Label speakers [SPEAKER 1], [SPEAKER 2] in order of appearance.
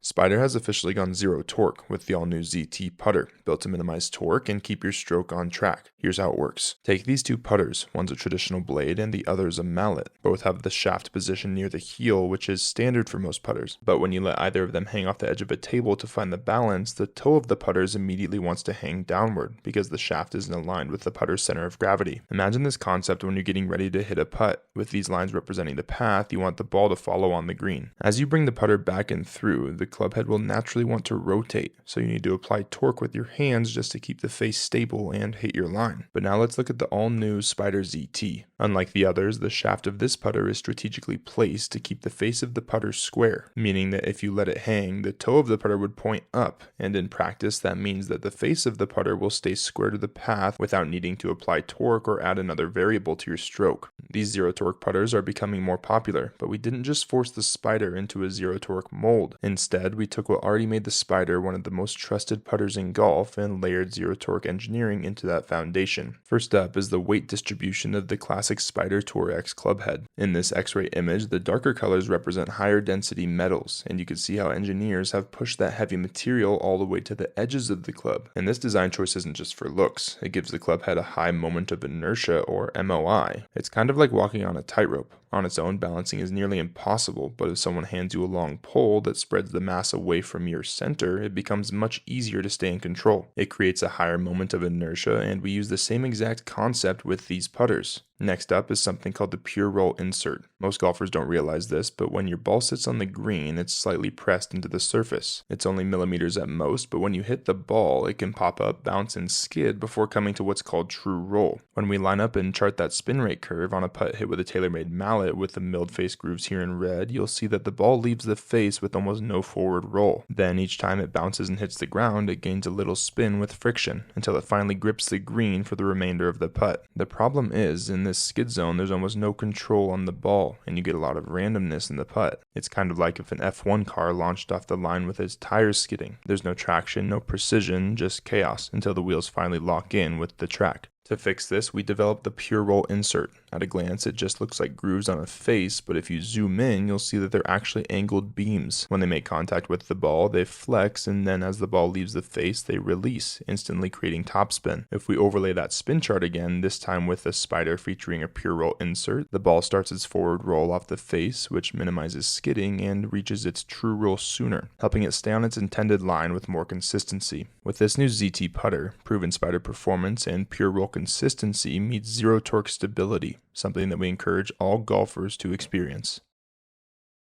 [SPEAKER 1] Spider has officially gone zero torque with the all-new ZT putter, built to minimize torque and keep your stroke on track. Here's how it works. Take these two putters, one's a traditional blade and the other's a mallet. Both have the shaft position near the heel, which is standard for most putters. But when you let either of them hang off the edge of a table to find the balance, the toe of the putters immediately wants to hang downward because the shaft isn't aligned with the putter's center of gravity. Imagine this concept when you're getting ready to hit a putt. With these lines representing the path, you want the ball to follow on the green. As you bring the putter back and through, the club head will naturally want to rotate, so you need to apply torque with your hands just to keep the face stable and hit your line. But now let's look at the all-new Spider ZT. Unlike the others, the shaft of this putter is strategically placed to keep the face of the putter square, meaning that if you let it hang, the toe of the putter would point up, and in practice that means that the face of the putter will stay square to the path without needing to apply torque or add another variable to your stroke. These zero torque putters are becoming more popular, but we didn't just force the Spider into a zero torque mold. Instead, we took what already made the Spider one of the most trusted putters in golf and layered zero torque engineering into that foundation. First up is the weight distribution of the classic Spider Tour X club head. In this X-ray image, the darker colors represent higher density metals, and you can see how engineers have pushed that heavy material all the way to the edges of the club. And this design choice isn't just for looks, it gives the club head a high moment of inertia, or MOI. It's kind of like walking on a tightrope. On its own, balancing is nearly impossible, but if someone hands you a long pole that spreads the mass away from your center, it becomes much easier to stay in control. It creates a higher moment of inertia, and we use the same exact concept with these putters. Next up is something called the pure roll insert. Most golfers don't realize this, but when your ball sits on the green, it's slightly pressed into the surface. It's only millimeters at most, but when you hit the ball, it can pop up, bounce, and skid before coming to what's called true roll. When we line up and chart that spin rate curve on a putt hit with a TaylorMade mallet with the milled face grooves here in red, you'll see that the ball leaves the face with almost no forward roll. Then each time it bounces and hits the ground, it gains a little spin with friction, until it finally grips the green for the remainder of the putt. The problem is, in this skid zone, there's almost no control on the ball, and you get a lot of randomness in the putt. It's kind of like if an F1 car launched off the line with its tires skidding. There's no traction, no precision, just chaos until the wheels finally lock in with the track. To fix this, we developed the pure roll insert. At a glance, it just looks like grooves on a face, but if you zoom in, you'll see that they're actually angled beams. When they make contact with the ball, they flex, and then as the ball leaves the face, they release, instantly creating topspin. If we overlay that spin chart again, this time with a Spider featuring a pure roll insert, the ball starts its forward roll off the face, which minimizes skidding and reaches its true roll sooner, helping it stay on its intended line with more consistency. With this new ZT putter, proven Spider performance and pure roll consistency meets zero torque stability, something that we encourage all golfers to experience.